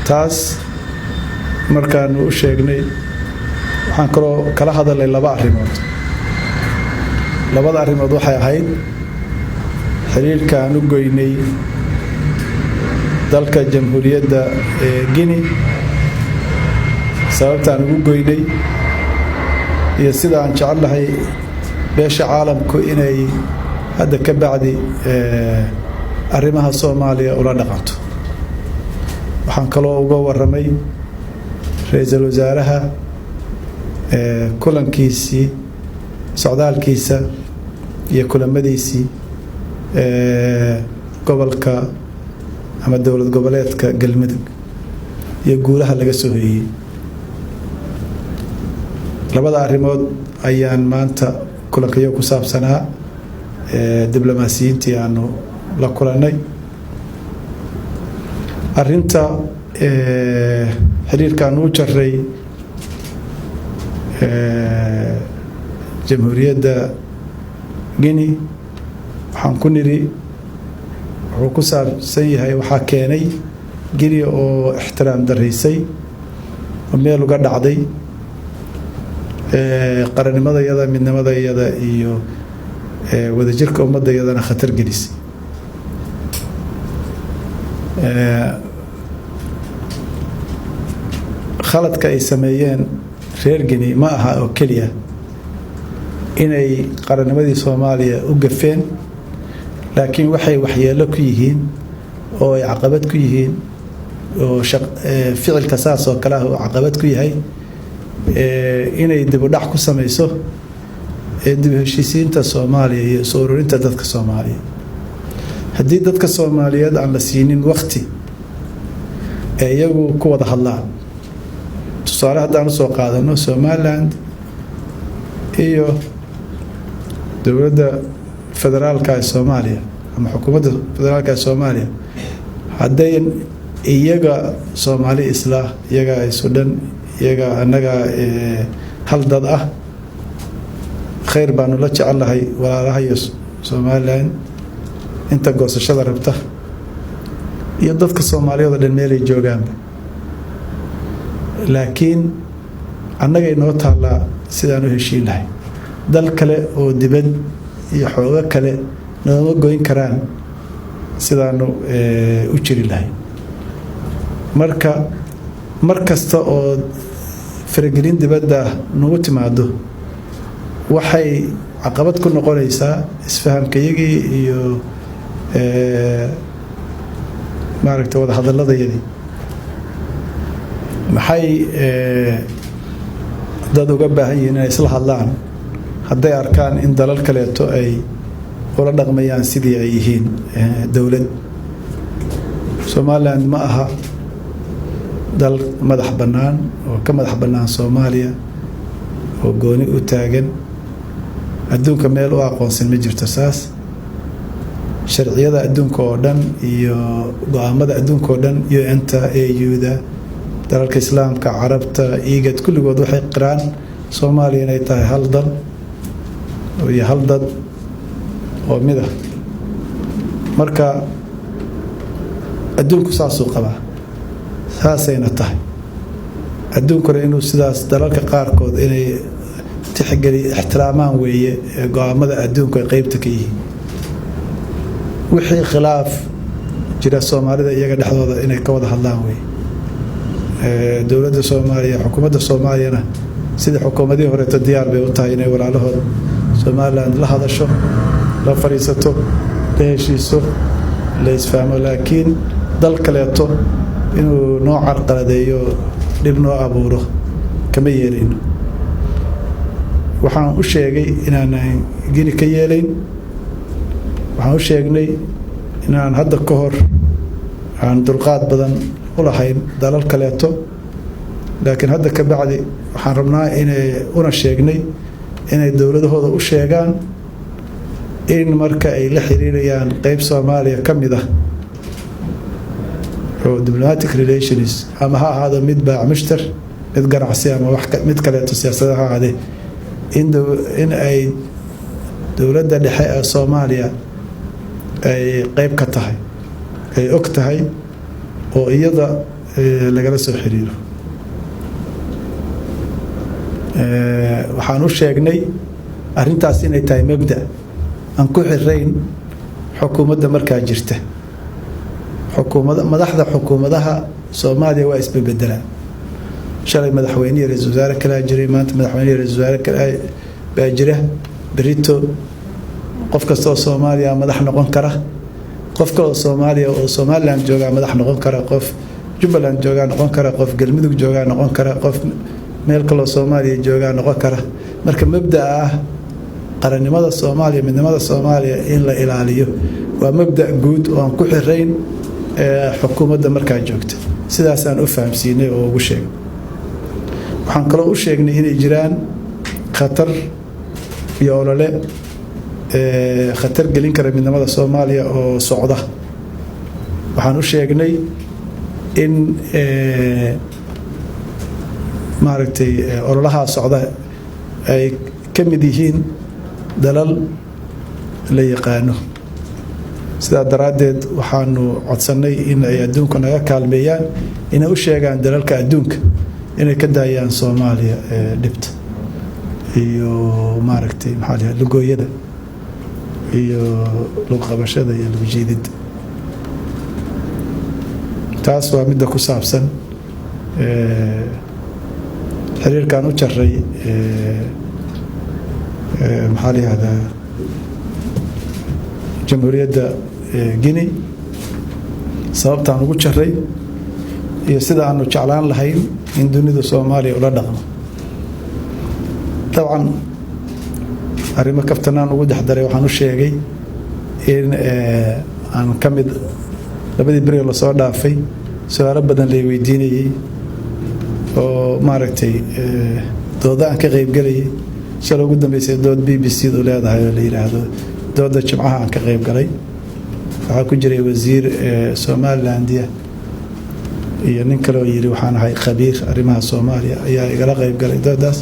taas markaanu u sheegnay waxaan kaloo kala hadalnay laba arrimood. labada arrimood waxay ahayd xiriirka aan u goynay dalka jamhuuriyadda Guinea, sababta aan ugu goynay iyo sida aan jecelahay beesha caalamku inay hadda ka bacdi arrimaha Soomaaliya ula dhaqanto. waxaan kaloo uga warramay ra'iisul wasaaraha kulankiisii, socdaalkiisa iyo kulamadiisii gobolka ama dowlad goboleedka Galmudug iyo guulaha laga soo hoyay. labada arrimood ayaan maanta kulankayo ku saabsanaa diblomaasiyiintii aanu la kulannay. arrinta xiriirkaan u jaray jamhuuriyadda Guinea waxaan ku niri wuxuu ku saabsan yahay waxaa keenay Guinea oo ixtiraam daraysay oo meel uga dhacday qarannimadayada, midnimadayada iyo wadajirka ummadayadana khatar gelisay. khaladka ay sameeyeen reer Guinea ma aha oo keliya inay qarannimadii Soomaaliya u gafeen, laakiin waxay waxyeelo ku yihiin oo ay caqabad ku yihiin oo ficilka saas oo kale ah oo caqabad ku yahay inay dib u dhac ku samayso dib u heshiisiinta Soomaaliya iyo soo ururinta dadka Soomaaliya. haddii dadka Soomaaliyeed aan la siinin waqti iyagu ku wada hadlaan, tusaale haddaan usoo qaadano Somaliland iyo dowladda federaalka ee Soomaaliya ama xukuumadda federaalka ee Soomaaliya, hadday iyaga Soomaali isla iyaga Suudaan iyaga annaga hal dad ah, khayr baanu la jecelahay walaalaha iyo Somaliland inta goosashada rabta iyo dadka Soomaaliyeed oo dhan meelay joogaan. laakiin annaga inoo taala sidaan u heshiin lahay. dal kale oo dibad iyo xooga kale nooma goyn karaan sidaanu u jiri lahay. marka markasta oo faragelin dibadda nagu timaado waxay caqabad ku noqonaysaa isfahamkayagii iyo maaragtay wada hadalladayadii. maxay dad uga baahan yihiin inay isla hadlaan hadday arkaan in dalal kaleeto ay ula dhaqmayaan sidii ay yihiin dowlad. Somaliland ma aha dal madax bannaan oo ka madax bannaan Soomaaliya oo gooni u taagan. adduunka meel u aqoonsan ma jirto saas. sharciyada adduunka oo dhan iyo go'aamada adduunka oo dhan UN-ta, AU-da, dalalka islaamka, carabta, IGAD kulligood waxay qiraan Soomaaliya inay tahay hal dal iyo hal dad oo mid ah. marka adduunku saasuu qabaa, saasayna tahay. adduunkuna inuu sidaas dalalka qaarkood inay ixtiraamaan weeye go'aamada adduunku ay qaybta ka yihiin. wixii khilaaf jira Soomaalida iyaga dhexdooda inay ka wada hadlaan weeye. dowladda Soomaaliya, xukuumadda Soomaaliyana sida xukuumadii horeeto diyaar bay u tahay inay walaalahood Somaliland la hadasho, la fariisato, la heshiiso, la isfahmo. laakiin dal kaleeto inuu noo carqaladeeyo, dhib noo abuuro kama yeelayno. waxaan u sheegay inaanan Guinea ka yeelayn. waxaan u sheegnay inaan hadda ka hor aan dulqaad badan u lahayn dalal kaleeto, laakiin hadda ka bacdi waxaan rabnaa inay una sheegnay inay dowladahooda u sheegaan in marka ay la xiriirayaan qayb Soomaaliya ka mid ah oo diplomatic relations ama ha ahaado mid baac mushtar, mid ganacsi ama mid kaleeto siyaasadaha ha ahaadee, in ay dowladda dhexe ee Soomaaliya ay qayb ka tahay, ay og tahay oo iyada lagala soo xiriiro. Waxaan u sheegnay arrintaas inay tahay mabda aan ku xirayn xukuumadda markaa jirta. madaxda xukuumadaha Soomaaliya waa isbebedelaan. shalay madaxweyne iyo ra'iisul wasaare kala jiray, maanta madaxweyne iyo ra'iisul wasaare kala baa jira. berito qof kasta oo Soomaaliya madax noqon kara, qof kale oo Soomaaliya oo Somaliland jooga madax noqon kara, qof Jubbaland jooga noqon kara, qof Galmudug jooga noqon kara, qof meel kale oo Soomaaliya jooga noqon kara. marka mabda'a ah qarannimada Soomaaliya, midnimada Soomaaliya in la ilaaliyo waa mabda' guud oo aan ku xirayn xukuumadda markaa joogta. sidaas aan u fahamsiinay oo ugu sheegay. waxaan kaloo u sheegnay inay jiraan khatar iyo olole khatar gelin kara midnimada Soomaaliya oo socda. waxaan u sheegnay in maaragtay ololaha socda ay ka mid yihiin dalal la yaqaano. sidaa daraaddeed waxaanu codsannay in ay adduunka naga kaalmeeyaan inay u sheegaan dalalka adduunka inay ka daayaan Soomaaliya dhibta iyo maaragtay maxaa la lugooyada iyo lug qabashada iyo lug jiidida. taas waa midda ku saabsan xiriirkan u jaray maxaa la yihahdaa jamhuuriyadda Guinea, sababtaan ugu jaray iyo sida aanu jeclaan lahayn in dunida Soomaaliya ula dhaqmo. dabcan arrimo kaftanaan ugu dhexdaray waxaan u sheegay in aan ka mid labadii beri la soo dhaafay su'aalo badan la weydiinayay oo maaragtay dooda aan ka qayb galayay. shalay ugu dambeysay dood BBC du leedahay oo la yiraahdo dooda Jimcaha aan ka qayb galay. waxaa ku jiray wasiir Somaliland iyo nin kale oo yiri waxaan ahay khabiir arrimaha Soomaaliya ayaa igala qayb galay doodaas.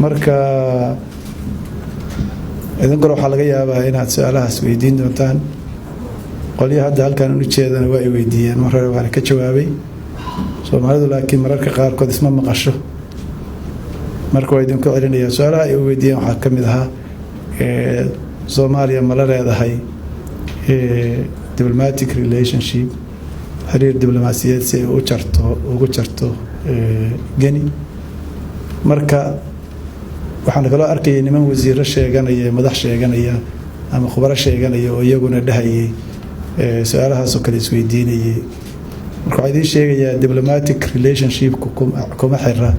marka idan kale waxaa laga yaabaa inaad su'aalahaas weydiin doontaan. qolyaha hadda halkan u jeedana waa ay weydiiyeen, mar hore waan ka jawaabay. Soomaalidu laakiin mararka qaarkood isma maqasho. marka waa idinku celinayaa su'aalaha ay weydiiyeen. waxaa ka mid ahaa Soomaaliya ma la leedahay diplomatic relationship, xiriir diblomaasiyadeed si ay ugu jarto Guinea. marka waxaan kaloo arkayay niman wasiiro sheeganaya, madax sheeganaya ama khubaro sheeganaya oo iyaguna dhahayay su'aalahaas oo kale isweydiinayay. marka waxaan idin sheegayaa diplomatic relationship kuma xira,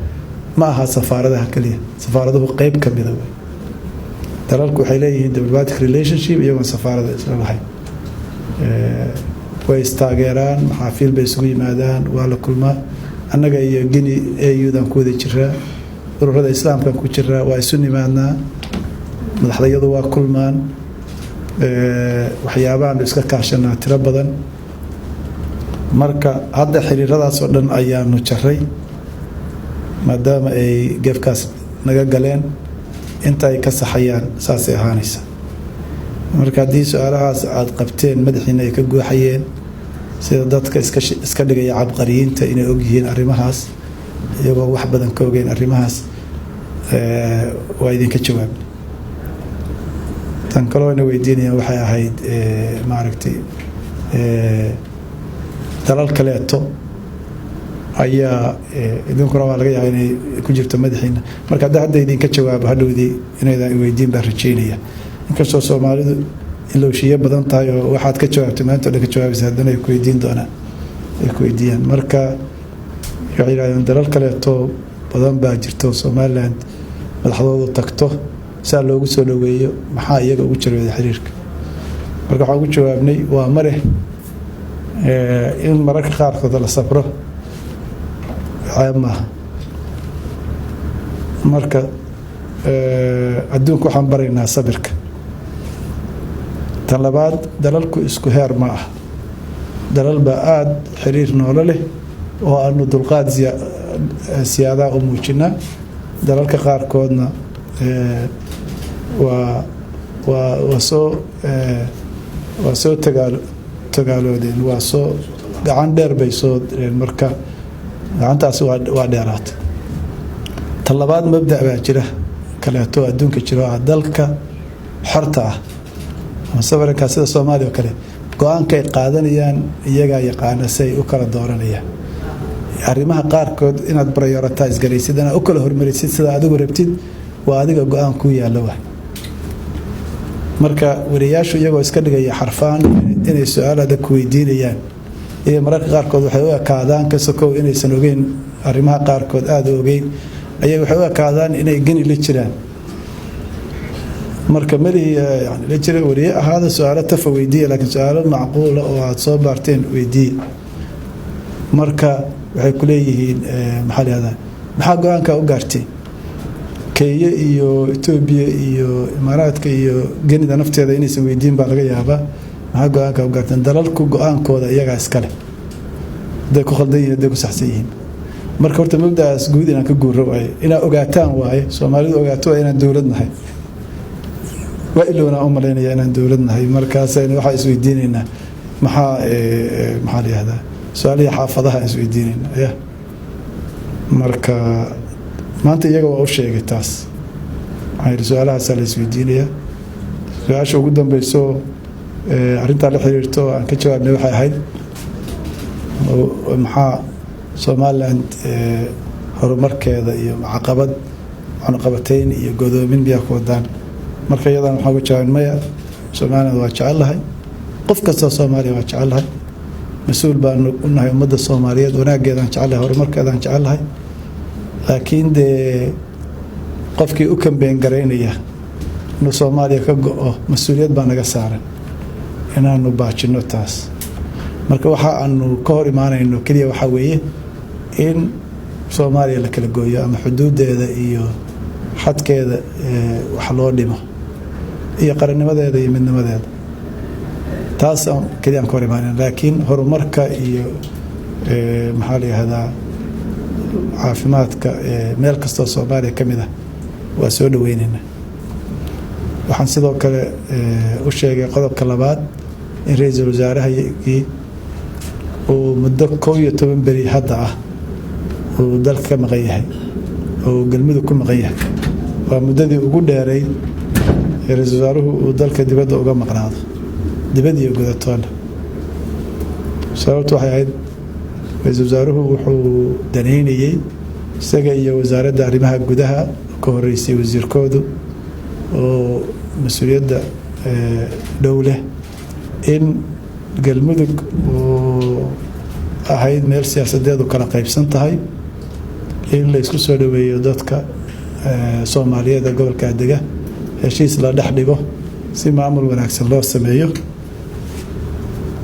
ma aha safaaradaha kaliya. safaaraduhu qayb ka mid ah. dalalku waxay leeyihiin diplomatic relationship iyagoo safaarada isla lahayn. way istaageeraan, maxaafiil bay isugu yimaadaan, waa la kulmaa. annaga iyo Guinea AU-dan ku wada jiraa, ururada islaamkan ku jiraa, waa isu nimaadnaa, madaxdayadu waa kulmaan. waxyaabahan iska kaashanaa tiro badan. marka hadda xiriiradaas oo dhan ayaanu jaray maadaama ay gefkaas naga galeen. inta ay ka saxayaan saasay ahaanaysa. marka haddii su'aalahaas aad qabteen madaxiina ay ka guuxayeen sida dadka iska dhigaya cabqariyiinta inay og yihiin arrimahaas iyagoo wax badan ka ogeyn arrimahaas, waa idinka jawaab. tan kaloo ina weydiinayaan waxay ahayd maaragtay dalal kaleeto ayaa idinkuna waa laga yaabaa inay ku jirto madaxiina. marka hadda idinka jawaabo hadhowdii inaydan weydiin baan rajaynaya. inkastoo Soomaalidu ilowshiye badan tahay oo waxaad ka jawaabtay maanta oo ka jawaabaysa haddana ay ku weydiin doonaan, ay ku weydiiyaan. marka waxay yiraahdeen dalal kaleeto badan baa jirto Somaliland madaxdoodu tagto saa loogu soo dhaweeyo, maxaa iyaga ugu jirwada xiriirka. marka waxaan ugu jawaabnay waa mare in mararka qaarkood la sabro maaha. marka adduunka waxaan baraynaa sabirka. tan labaad, dalalku isku heer ma ah. dalal baa aad xiriir noolo leh oo aanu dulqaad siyaadaha u muujinaa. dalalka qaarkoodna waa soo tagaaloodeen, waa soo gacan dheer bay soo direen marka gacantaasi waa dheeraatay talabaad mabda' baa jira kaleeto adduunka jiro dalka xorta ah ama safaranka sida Soomaaliya oo kale go'aanka ay qaadanayaan iyaga yaqaan say u kala dooranayaan arrimaha qaarkood inaad prioritize garaysid ana u kala hormarisid sida adigu rabtid waa adiga go'aan ku yaalo wax marka wariyaashu iyagoo iska dhigaya xarfaan inay su'aalaad ku weydiinayaan iyo mararka qaarkood waxay u ekaadaan ka sokow inaysan ogeyn arrimaha qaarkood aad u ogeyn ayay waxay u ekaadaan inay gani la jiraan marka mali yani la jira wariye ahaada su'aalo tafa weydiiya laakiin su'aalo macquul ah oo aad soo baarteen weydiiya marka waxay ku leeyihiin maxaa leedahay maxaa go'aanka u gaartay Kenya iyo Ethiopia iyo Imaaraadka iyo Ganida nafteeda inaysan weydiin baa laga yaabaa maxaa go'aanka u gaartay dalalku go'aankooda iyaga iska leh day ku khaldan yihiin day ku saxsan yihiin marka horta mabdaas guud inaan ka guuro waaye inaa ogaataan waaye Soomaalidu ogaato inaan dawlad nahay waa ilowna u maleynaya inaan dawlad nahay markaas waxa is weydiinaynaa maxaa leeyahay su'aalaha xaafadaha is weydiinaynaa marka maanta iyaga waa u sheegay taas ay su'aalahaas la is weydiinaya su'aasha ugu dambayso arinta la xiriirto aan ka jawaabnay waxay ahayd maxaa Soomaaliland horumarkeeda iyo caqabad cunaqabatayn iyo godoomin biya ku wadaan marka iyadan waxa ugu jawaabnay maya Soomaaliland waa jecelahay qof kasta Soomaaliya waa jecelahay مسؤول بأن إنها يمد الصوماليات وناقد أن جعلها ورمرك أن جعلها لكن ده قفكي أكم بين قرينية إنه صوماليا كجو مسؤوليات بأن جسارا إنها إنه باش إنه تاس مركب وحى إنه كهري معنا إنه كلية وحويه إن صوماليا لك الجوية أما حدود ده إيو حد كذا وحلول دمه إيه قرن ماذا هذا من ماذا هذا taas kaliya ka hormaan laakiin horumarka iyo maxalli hada caafimaadka meel kasta Soomaaliya kamid ah waa soo dhaweynayna waxaan sidoo kale u sheegay qodobka labaad in ra'iisul wasaaraha uu muddo 12 bari hadda ah uu dalka maqan yahay oo galmudug ku maqan yahay waa muddadii ugu dheeray ra'iisul wasaaruhu uu dalka dibadda uga maqnaado dibadda iyo gudatoona sababtu waxay ahayd ra'iisul wasaaruhu wuxuu daneynayay isaga iyo wasaaradda arrimaha gudaha ka horeysay wasiirkoodu oo mas'uuliyadda dawlad in galmudug oo ahayd meel siyaasadeedu kala qaybsan tahay in la isku soo dhaweeyo dadka Soomaaliyeed gobolka dega heshiis la dhex dhigo si maamul wanaagsan loo sameeyo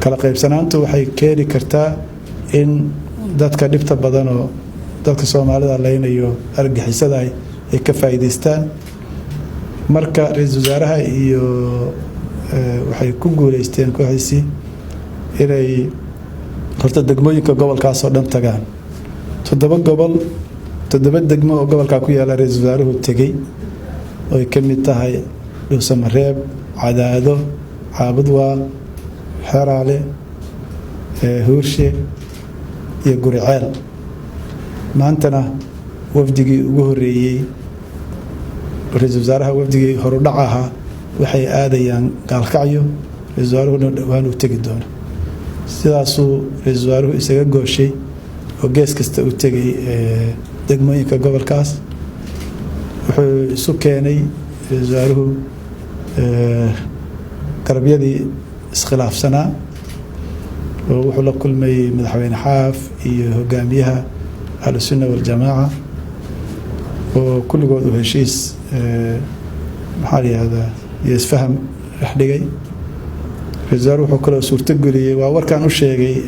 kala qaybsanaantu waxay keeni kartaa in dadka dhibta badan oo dadka Soomaalida leenayo argixisada ay ka faa'iideystaan marka ra'iisul wasaaraha iyo waxay ku guuleysteen kooxdiisi inay horta degmooyinka gobolkaas oo dhan tagaan 7 degmo oo gobolka ku yaala ra'iisul wasaaruhu tagay oo ay kamid tahay Dhuusamareeb Cadaado Caabudwa Xaraale Huurshe iyo Guriceel maantana wafdigii ugu horeeyay ra'iisul wasaaraha wafdigii horudhacaha waxay aadayaan Gaalkacyo ra'iisul wasaaruhu dhawaan u tagi doono sidaasuu ra'iisul wasaaruhu isaga gooshay oo gees kasta u tagay degmooyinka gobolkaas wuxuu isu keenay ra'iisul wasaaruhu قربيدي اسخلاف سنة ووحول كل ما مدحوين حاف يهجاميها على السنة والجماعة وكل جود هالشيء محالي هذا يسفهم رحلي رزارو حكله صورة تجري ووركان الشيء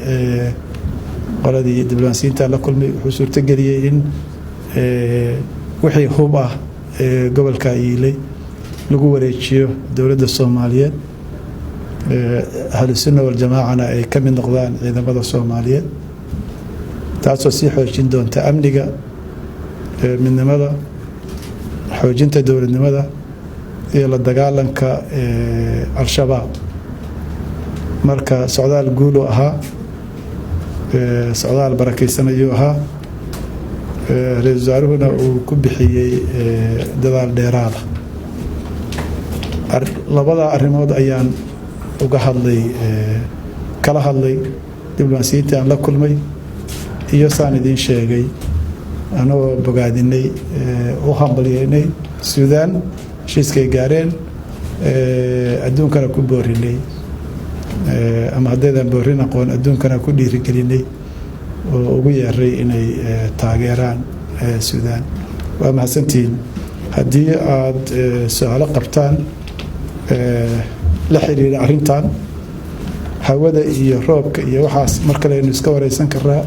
قلدي دبلانسين تعالى كل ما صورة تجري إن وحي هوبا قبل كايلي لقوا وريتشيو دولة الصومالية أهل السنة والجماعة أنا كم من نقضان إذا مضى الصومالية تعصوا سي حوجين دون تأمنية من مضى حوجين تدور النمضى إلى الدجالن كالشباب مركز سعودة الجولو أها socdaal barakaysan ayuu ahaa ra-iisul wasaaruhuna uu ku bixiyey dadaal dheeraada labada arrimood ayaan uga hadlay kala hadlay diblomaasiyiintii aan la kulmay iyo saan idiin sheegay anagoo bogaadinay u hambalyeynay Suudaan heshiiskay gaareen adduunkana ku boorinay ama haddaydan boorin aqoon adduunkana ku dhiirigelinay oo ugu yeeray inay taageeraan Suudaan waa mahadsantihiin haddii aad su'aalo qabtaan la xiriira arrintan hawada iyo roobka iyo waxaas mar kale aynu iska wareysan karaa